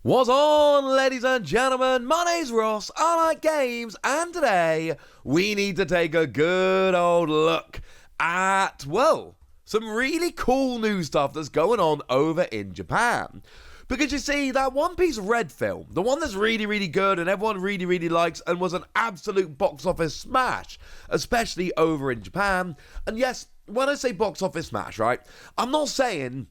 What's on, ladies and gentlemen? My name's Ross, I like games, and today we need to take a good old look at, well, some really cool new stuff that's going on over in Japan. Because you see, that One Piece Red film, the one that's really, really good and everyone really, really likes and was an absolute box office smash, especially over in Japan. And yes, when I say box office smash, right, I'm not saying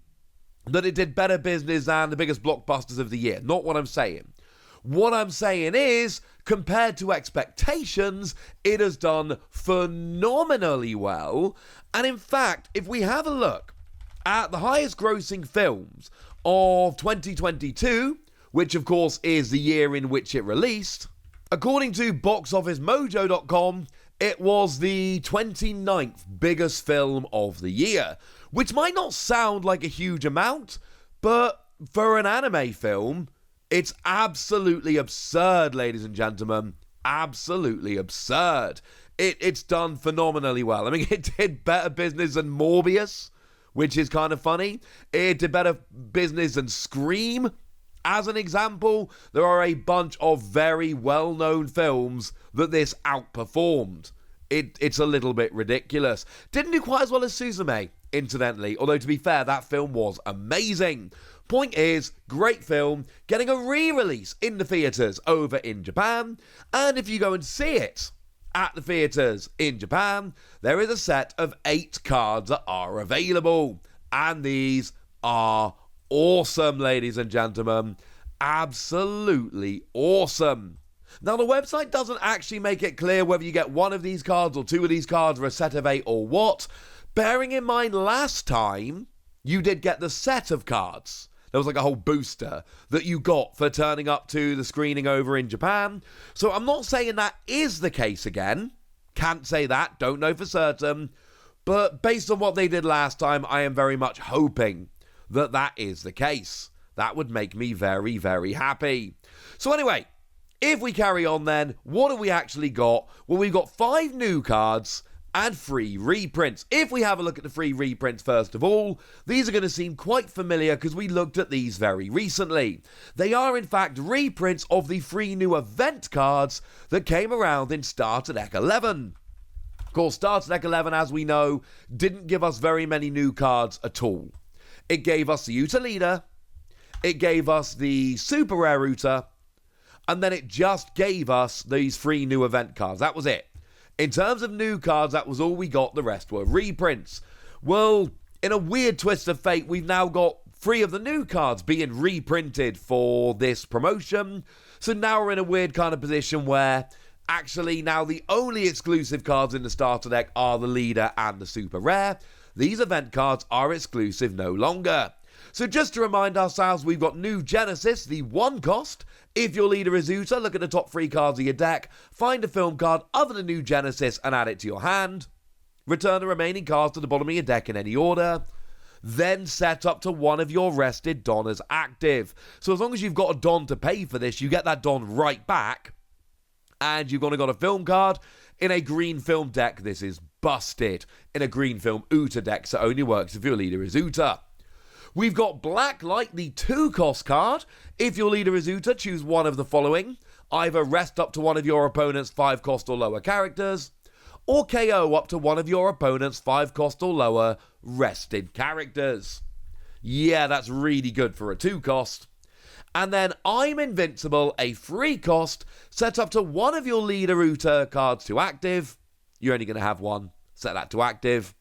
that it did better business than the biggest blockbusters of the year. Not what I'm saying. What I'm saying is, compared to expectations, it has done phenomenally well. And in fact, if we have a look at the highest grossing films of 2022, which of course is the year in which it released, according to boxofficemojo.com, it was the 29th biggest film of the year, which might not sound like a huge amount, but for an anime film, it's absolutely absurd, ladies and gentlemen. Absolutely absurd. It's done phenomenally well. I mean, it did better business than Morbius, which is kind of funny. It did better business than Scream. As an example, there are a bunch of very well-known films that this outperformed. It's a little bit ridiculous. Didn't do quite as well as Suzume, incidentally, although to be fair, that film was amazing. Point is, great film, getting a re-release in the theatres over in Japan, and if you go and see it at the theatres in Japan, there is a set of 8 cards that are available, and these are awesome, ladies and gentlemen. Absolutely awesome. Now, the website doesn't actually make it clear whether you get one of these cards or 2 of these cards or a set of 8 or what. Bearing in mind, last time, you did get the set of cards. There was like a whole booster that you got for turning up to the screening over in Japan. So I'm not saying that is the case again. Can't say that, don't know for certain. But based on what they did last time, I am very much hoping that that is the case. That would make me very, very happy. So anyway, if we carry on then, what have we actually got? Well, we've got 5 new cards and 3 reprints. If we have a look at the 3 reprints first of all, these are going to seem quite familiar because we looked at these very recently. They are in fact reprints of the 3 new event cards that came around in Starter Deck 11. Of course, Starter Deck 11, as we know, didn't give us very many new cards at all. It gave us the Uta Leader, it gave us the Super Rare Uta, and then it just gave us these 3 new event cards. That was it. In terms of new cards, that was all we got. The rest were reprints. Well, in a weird twist of fate, we've now got 3 of the new cards being reprinted for this promotion. So now we're in a weird kind of position where actually now the only exclusive cards in the starter deck are the leader and the super rare. These event cards are exclusive no longer. So just to remind ourselves, we've got new Genesis, the 1 cost. If your leader is Uta, look at the top 3 cards of your deck, find a film card other than new Genesis and add it to your hand. Return the remaining cards to the bottom of your deck in any order. Then set up to one of your rested Don as active. So as long as you've got a Don to pay for this, you get that Don right back. And you've got a film card in a green film deck. This is busted. In a green film Uta deck, so it only works if your leader is Uta. We've got Blacklight, the 2 cost card. If your leader is Uta, choose one of the following. Either rest up to one of your opponent's 5 cost or lower characters, or KO up to one of your opponent's 5 cost or lower rested characters. Yeah, that's really good for a 2 cost. And then I'm Invincible, a 3 cost, set up to one of your leader Uta cards to active. You're only going to have one. Set that to active.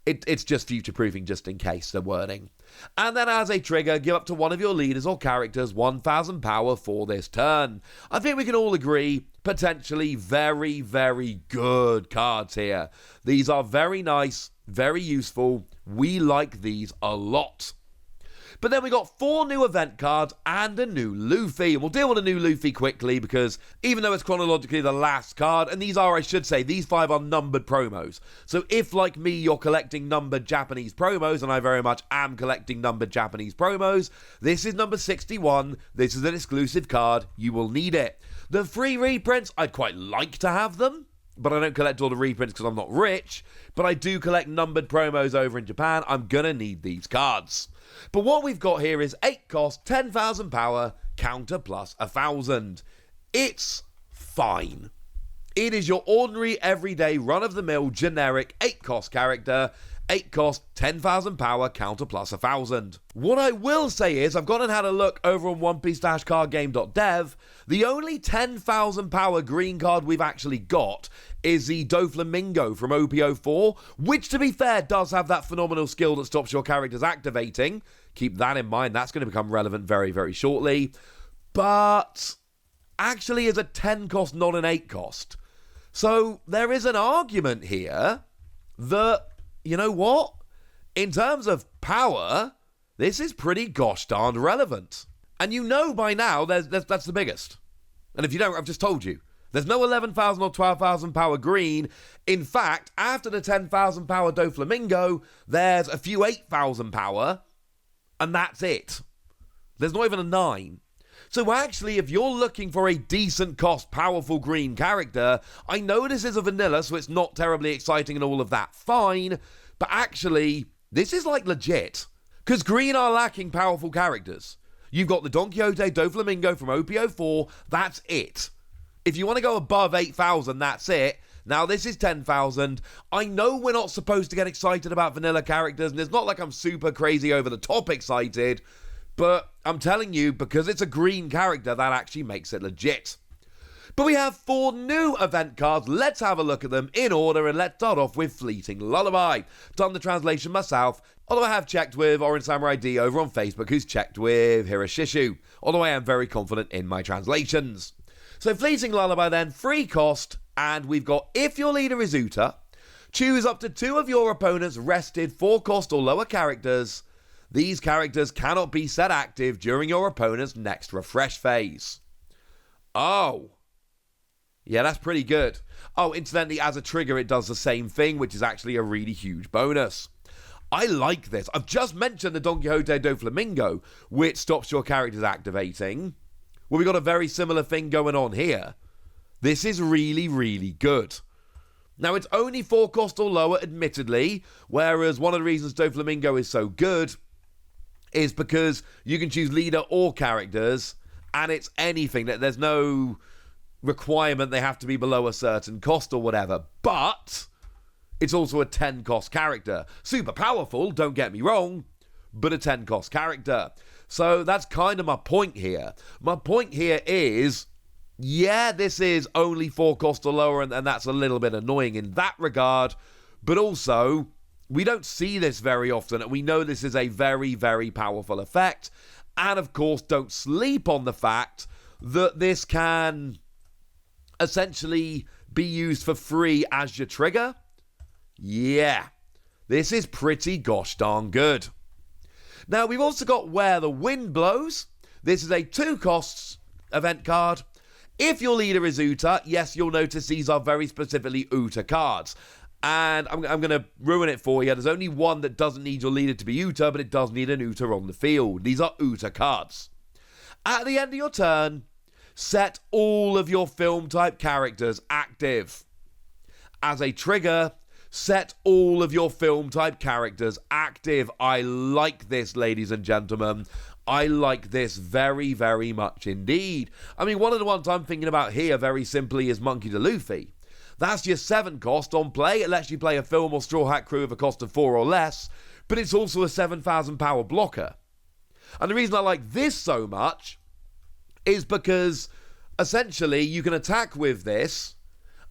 It's just future-proofing just in case, the wording. And then as a trigger, give up to one of your leaders or characters 1,000 power for this turn. I think we can all agree, potentially very, very good cards here. These are very nice, very useful. We like these a lot. But then we got 4 new event cards and a new Luffy. And we'll deal with a new Luffy quickly because even though it's chronologically the last card, and these are, I should say, these 5 are numbered promos. So if, like me, you're collecting numbered Japanese promos, and I very much am collecting numbered Japanese promos, this is number 61. This is an exclusive card. You will need it. The 3 reprints, I'd quite like to have them. but I don't collect all the reprints because I'm not rich, but I do collect numbered promos over in Japan. I'm gonna need these cards. But what we've got here is 8 cost, 10,000 power, counter plus 1,000. It's fine. It is your ordinary, everyday, run-of-the-mill, generic 8 cost character. 8 cost, 10,000 power, counter plus 1,000. What I will say is, I've gone and had a look over on OnePiece-cardgame.dev. The only 10,000 power green card we've actually got is the Doflamingo from OP04, which, to be fair, does have that phenomenal skill that stops your characters activating. Keep that in mind. That's going to become relevant very, very shortly. But actually is a 10 cost, not an 8 cost. So there is an argument here that, you know what? In terms of power, this is pretty gosh darned relevant. And you know by now that's the biggest. And if you don't, I've just told you. There's no 11,000 or 12,000 power green. In fact, after the 10,000 power Doflamingo, there's a few 8,000 power, and that's it. There's not even a 9. So actually, if you're looking for a decent cost, powerful green character, I know this is a vanilla, so it's not terribly exciting and all of that, fine, but actually, this is like legit. Because green are lacking powerful characters. You've got the Don Quixote Doflamingo from OP04, that's it. If you want to go above 8,000, that's it. Now, this is 10,000. I know we're not supposed to get excited about vanilla characters, and it's not like I'm super crazy over the top excited, but I'm telling you, because it's a green character, that actually makes it legit. But we have 4 new event cards. Let's have a look at them in order, and let's start off with Fleeting Lullaby. Done the translation myself, although I have checked with Orange Samurai D over on Facebook, who's checked with Hiroshishu, although I am very confident in my translations. So Fleeting Lullaby then, 3 cost, and we've got, if your leader is Uta, choose up to 2 of your opponent's rested 4 cost or lower characters. These characters cannot be set active during your opponent's next refresh phase. Oh. Yeah, that's pretty good. Oh, incidentally, as a trigger, it does the same thing, which is actually a really huge bonus. I like this. I've just mentioned the Don Quixote Doflamingo, which stops your characters activating. Well, we got a very similar thing going on here. This is really, really good. Now, it's only 4 cost or lower, admittedly, whereas one of the reasons Doflamingo is so good is because you can choose leader or characters, and it's anything. There's no requirement they have to be below a certain cost or whatever, but it's also a 10 cost character. Super powerful, don't get me wrong, but a 10 cost character. So that's kind of my point here. My point here is, yeah, this is only 4 cost or lower, and that's a little bit annoying in that regard, but also, we don't see this very often, and we know this is a very, very powerful effect. And of course, don't sleep on the fact that this can essentially be used for free as your trigger. Yeah, this is pretty gosh darn good. Now, we've also got Where the Wind Blows. This is a 2 costs event card. If your leader is Uta, yes, you'll notice these are very specifically Uta cards. And I'm going to ruin it for you. There's only one that doesn't need your leader to be Uta, but it does need an Uta on the field. These are Uta cards. At the end of your turn, set all of your film type characters active. As a trigger, set all of your film type characters active. I like this, ladies and gentlemen. I like this very, very much indeed. I mean, one of the ones I'm thinking about here very simply is Monkey D. Luffy. That's your 7 cost on play. It lets you play a film or Straw Hat crew of a cost of 4 or less, but it's also a 7,000 power blocker. And the reason I like this so much is because essentially you can attack with this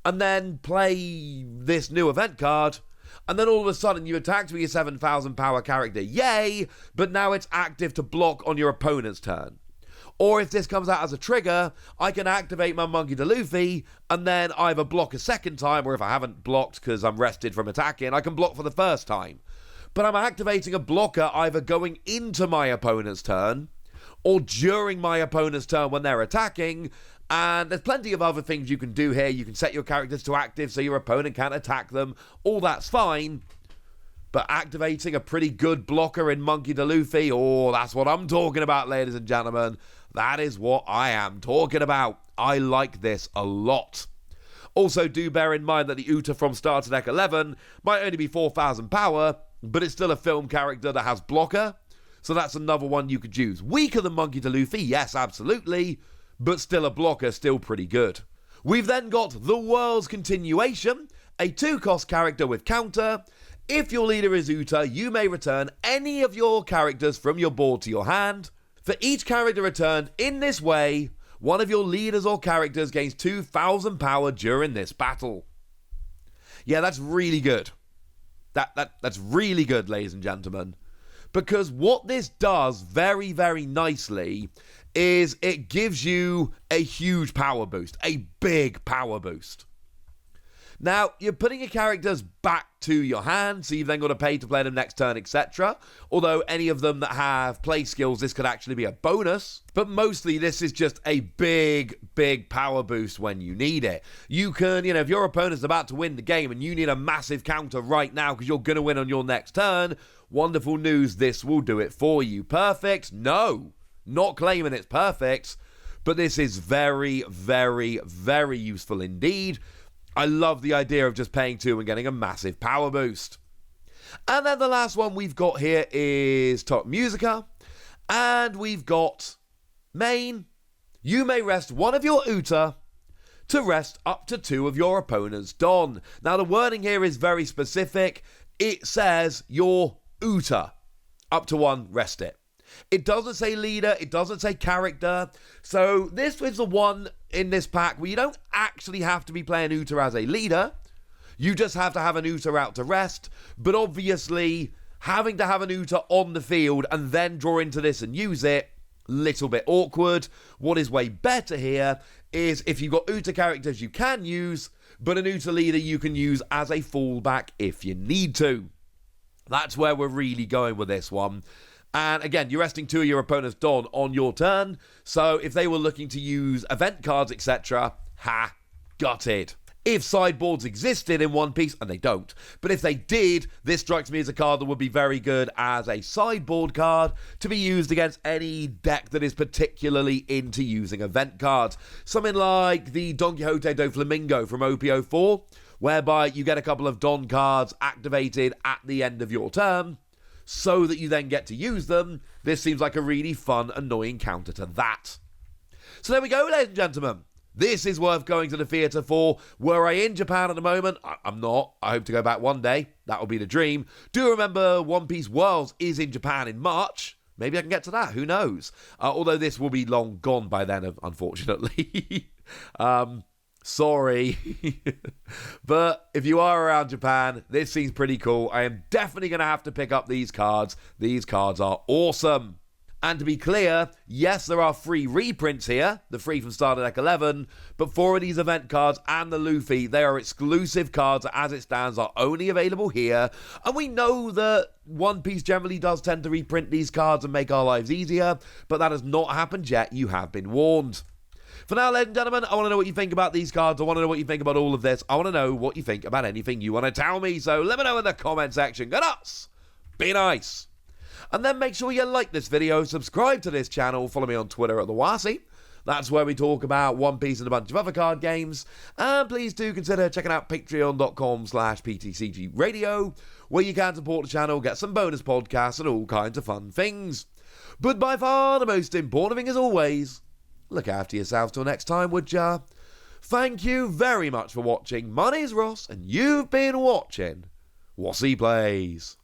and then play this new event card, and then all of a sudden you attacked with your 7,000 power character. Yay! But now it's active to block on your opponent's turn. Or if this comes out as a trigger, I can activate my Monkey D. Luffy and then either block a second time, or if I haven't blocked because I'm rested from attacking, I can block for the first time. But I'm activating a blocker either going into my opponent's turn or during my opponent's turn when they're attacking. And there's plenty of other things you can do here. You can set your characters to active so your opponent can't attack them. All that's fine. But activating a pretty good blocker in Monkey D. Luffy, oh, that's what I'm talking about, ladies and gentlemen. That is what I am talking about. I like this a lot. Also, do bear in mind that the Uta from Starter Deck 11 might only be 4,000 power, but it's still a film character that has blocker, so that's another one you could use. Weaker than Monkey D. Luffy, yes, absolutely, but still a blocker, still pretty good. We've then got the World's Continuation, a 2-cost character with counter. If your leader is Uta, you may return any of your characters from your board to your hand. For each character returned in this way, one of your leaders or characters gains 2,000 power during this battle. Yeah, that's really good. That's really good, ladies and gentlemen. Because what this does very, very nicely is it gives you a huge power boost, a big power boost. Now, you're putting your characters back to your hand, so you've then got to pay to play them next turn, etc. Although any of them that have play skills, this could actually be a bonus. But mostly, this is just a big, big power boost when you need it. You can, if your opponent's about to win the game and you need a massive counter right now because you're going to win on your next turn, wonderful news, this will do it for you. Perfect? No, not claiming it's perfect, but this is very, very, very useful indeed. I love the idea of just paying 2 and getting a massive power boost. And then the last one we've got here is Top Musica. And we've got main. You may rest one of your Uta to rest up to 2 of your opponent's Don. Now the wording here is very specific. It says your Uta. Up to 1, rest it. It doesn't say leader, it doesn't say character. So this is the one in this pack where you don't actually have to be playing Uta as a leader. You just have to have an Uta out to rest. But obviously, having to have an Uta on the field and then draw into this and use it, little bit awkward. What is way better here is if you've got Uta characters you can use, but an Uta leader you can use as a fallback if you need to. That's where we're really going with this one. And again, you're resting 2 of your opponent's Don on your turn. So if they were looking to use event cards, etc., got it. If sideboards existed in One Piece, and they don't, but if they did, this strikes me as a card that would be very good as a sideboard card to be used against any deck that is particularly into using event cards. Something like the Don Quixote do Flamingo from OP04, whereby you get a couple of Don cards activated at the end of your turn, so that you then get to use them. This seems like a really fun, annoying counter to that. So there we go, ladies and gentlemen. This is worth going to the theatre for. Were I in Japan at the moment? I'm not. I hope to go back one day. That will be the dream. Do remember One Piece Worlds is in Japan in March. Maybe I can get to that. Who knows? Although this will be long gone by then, unfortunately. Sorry. But if you are around Japan, this seems pretty cool. I am definitely going to have to pick up these cards. These cards are awesome. And to be clear, yes, there are free reprints here, the free from Starter Deck 11, but 4 of these event cards and the Luffy, they are exclusive cards that, as it stands, are only available here. And we know that One Piece generally does tend to reprint these cards and make our lives easier, but that has not happened yet. You have been warned. For now, ladies and gentlemen, I want to know what you think about these cards. I want to know what you think about all of this. I want to know what you think about anything you want to tell me. So let me know in the comment section. Go nuts! Be nice! And then make sure you like this video, subscribe to this channel, follow me on Twitter at TheWasi. That's where we talk about One Piece and a bunch of other card games. And please do consider checking out patreon.com/PTCG Radio, where you can support the channel, get some bonus podcasts and all kinds of fun things. But by far the most important thing, as always, look after yourselves till next time, would ya? Thank you very much for watching. My name's Ross, and you've been watching Wasi Plays.